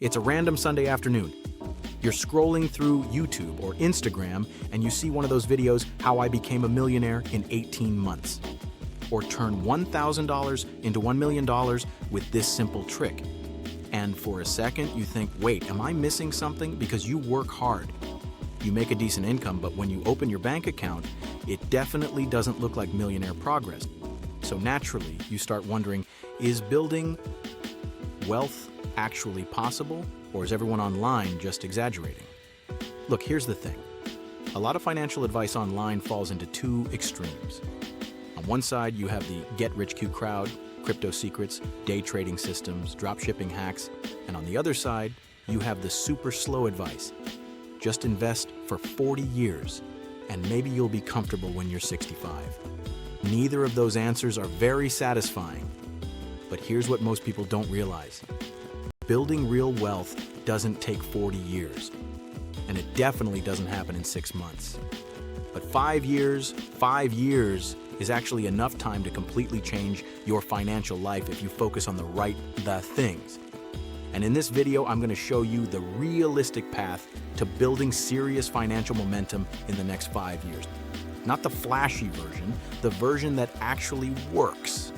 It's a random Sunday afternoon. You're scrolling through YouTube or Instagram and you see one of those videos, how I became a millionaire in 18 months. Or turn $1,000 into $1 million with this simple trick. And for a second you think, wait, am I missing something? Because you work hard. You make a decent income, but when you open your bank account, it definitely doesn't look like millionaire progress. So naturally, you start wondering, is building wealth actually possible, or is everyone online just exaggerating? Look, here's the thing. A lot of financial advice online falls into two extremes. On one side, you have the get-rich-quick crowd, crypto secrets, day trading systems, drop shipping hacks, and on the other side, you have the super slow advice. Just invest for 40 years, and maybe you'll be comfortable when you're 65. Neither of those answers are very satisfying, but here's what most people don't realize. Building real wealth doesn't take 40 years, and it definitely doesn't happen in 6 months. But 5 years is actually enough time to completely change your financial life if you focus on the things. And in this video, I'm going to show you the realistic path to building serious financial momentum in the next 5 years. Not the flashy version, the version that actually works.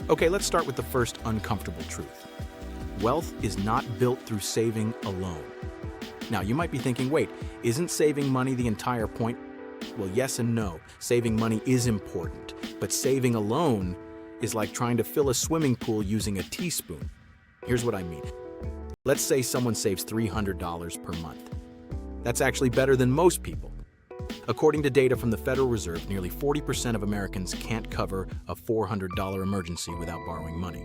Okay, let's start with the first uncomfortable truth. Wealth is not built through saving alone. Now, you might be thinking, wait, isn't saving money the entire point? Well, yes and no. Saving money is important, but saving alone is like trying to fill a swimming pool using a teaspoon. Here's what I mean. Let's say someone saves $300 per month. That's actually better than most people. According to data from the Federal Reserve, nearly 40% of Americans can't cover a $400 emergency without borrowing money.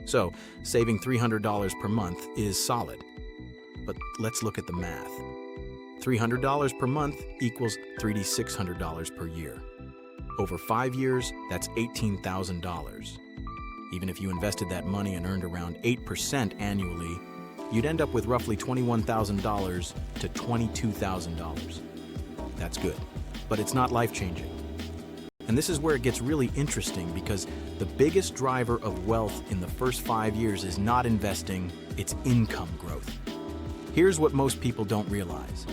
So, saving $300 per month is solid. But let's look at the math. $300 per month equals $3,600 per year. Over 5 years, that's $18,000. Even if you invested that money and earned around 8% annually, you'd end up with roughly $21,000 to $22,000. That's good, but it's not life-changing. And this is where it gets really interesting, because the biggest driver of wealth in the first 5 years is not investing, it's income growth. Here's what most people don't realize.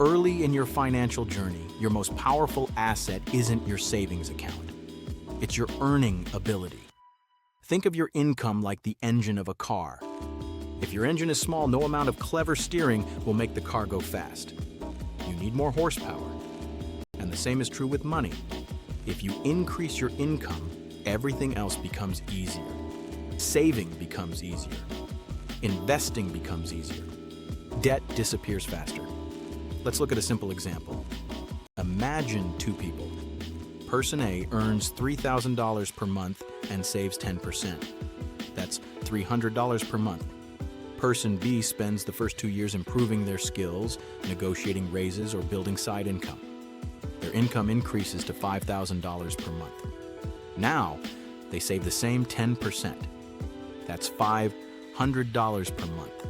Early in your financial journey, your most powerful asset isn't your savings account. It's your earning ability. Think of your income like the engine of a car. If your engine is small, no amount of clever steering will make the car go fast. You need more horsepower. And the same is true with money. If you increase your income, everything else becomes easier. Saving becomes easier. Investing becomes easier. Debt disappears faster. Let's look at a simple example. Imagine two people. Person A earns $3,000 per month and saves 10%. That's $300 per month. Person B spends the first 2 years improving their skills, negotiating raises, or building side income. Their income increases to $5,000 per month. Now, they save the same 10%. That's $500 per month.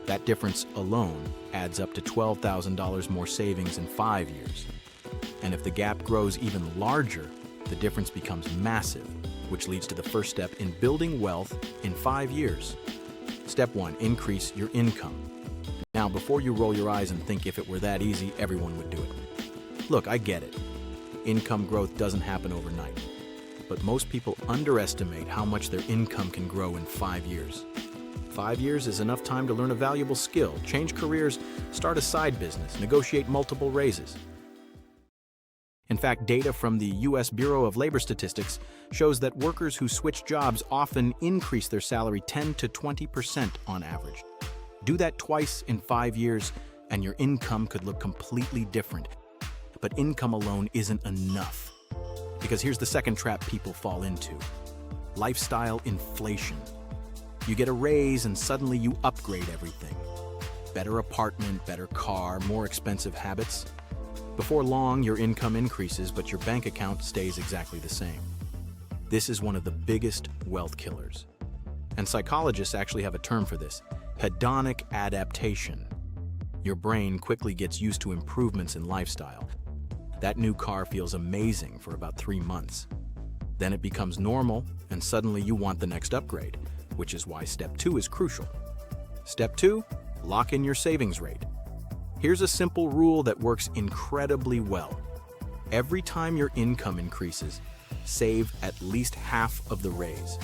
That difference alone adds up to $12,000 more savings in 5 years. And if the gap grows even larger, the difference becomes massive, which leads to the first step in building wealth in 5 years. Step 1, increase your income. Now, before you roll your eyes and think if it were that easy, everyone would do it. Look, I get it. Income growth doesn't happen overnight. But most people underestimate how much their income can grow in 5 years. 5 years is enough time to learn a valuable skill, change careers, start a side business, negotiate multiple raises. In fact, data from the U.S. Bureau of Labor Statistics shows that workers who switch jobs often increase their salary 10 to 20% on average. Do that twice in 5 years, and your income could look completely different. But income alone isn't enough. Because here's the second trap people fall into. Lifestyle inflation. You get a raise and suddenly you upgrade everything. Better apartment, better car, more expensive habits. Before long, your income increases, but your bank account stays exactly the same. This is one of the biggest wealth killers. And psychologists actually have a term for this: hedonic adaptation. Your brain quickly gets used to improvements in lifestyle. That new car feels amazing for about 3 months. Then it becomes normal, and suddenly you want the next upgrade, which is why step 2 is crucial. Step 2, lock in your savings rate. Here's a simple rule that works incredibly well. Every time your income increases, save at least half of the raise.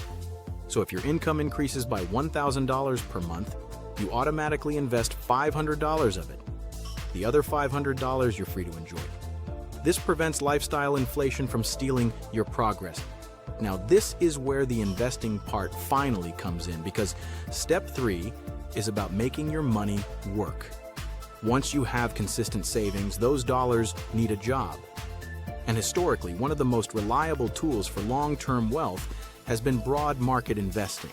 So if your income increases by $1,000 per month, you automatically invest $500 of it. The other $500 you're free to enjoy. This prevents lifestyle inflation from stealing your progress. Now, this is where the investing part finally comes in, because step 3 is about making your money work. Once you have consistent savings, those dollars need a job. And historically, one of the most reliable tools for long-term wealth has been broad market investing.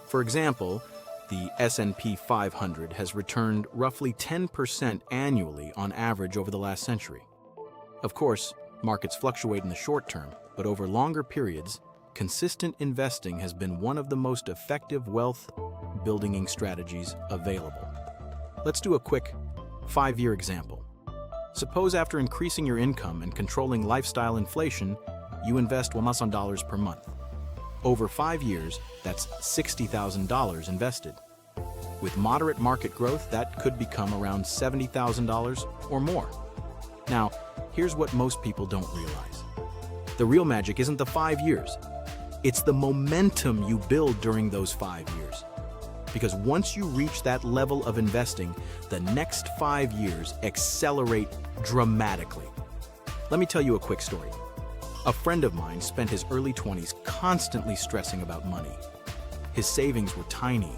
For example, the S&P 500 has returned roughly 10% annually on average over the last century. Of course, markets fluctuate in the short term, but over longer periods, consistent investing has been one of the most effective wealth-building strategies available. Let's do a quick 5-year example. Suppose after increasing your income and controlling lifestyle inflation, you invest $1,000 per month. Over 5 years, that's $60,000 invested. With moderate market growth, that could become around $70,000 or more. Now, here's what most people don't realize. The real magic isn't the 5 years. It's the momentum you build during those 5 years. Because once you reach that level of investing, the next 5 years accelerate dramatically. Let me tell you a quick story. A friend of mine spent his early 20s constantly stressing about money. His savings were tiny.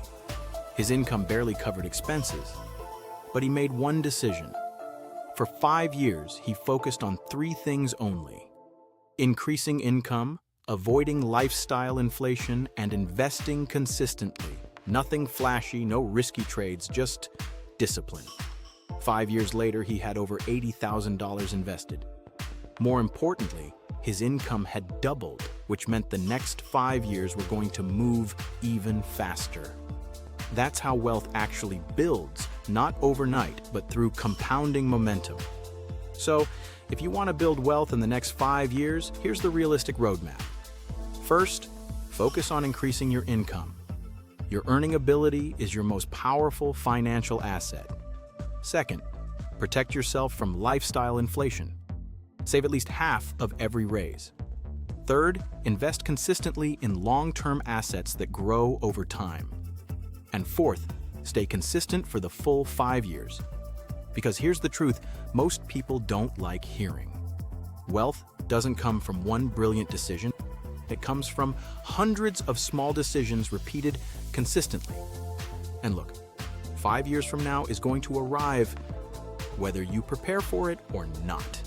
His income barely covered expenses. But he made one decision. For 5 years, he focused on 3 things only: increasing income, avoiding lifestyle inflation, and investing consistently. Nothing flashy, no risky trades, just discipline. 5 years later, he had over $80,000 invested. More importantly, his income had doubled, which meant the next 5 years were going to move even faster. That's how wealth actually builds, not overnight, but through compounding momentum. So, if you want to build wealth in the next 5 years, here's the realistic roadmap. First, focus on increasing your income. Your earning ability is your most powerful financial asset. Second, protect yourself from lifestyle inflation. Save at least half of every raise. Third, invest consistently in long-term assets that grow over time. And fourth, stay consistent for the full 5 years. Because here's the truth most people don't like hearing. Wealth doesn't come from one brilliant decision. It comes from hundreds of small decisions repeated consistently. And look, 5 years from now is going to arrive whether you prepare for it or not.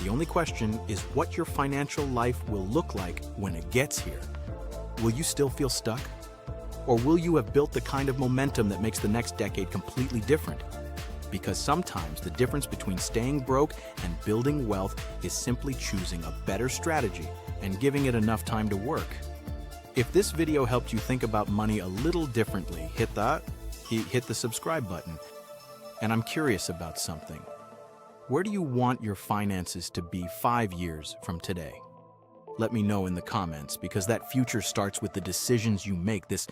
The only question is what your financial life will look like when it gets here. Will you still feel stuck? Or will you have built the kind of momentum that makes the next decade completely different? Because sometimes the difference between staying broke and building wealth is simply choosing a better strategy and giving it enough time to work. If this video helped you think about money a little differently, hit the subscribe button. And I'm curious about something. Where do you want your finances to be 5 years from today? Let me know in the comments, because that future starts with the decisions you make. This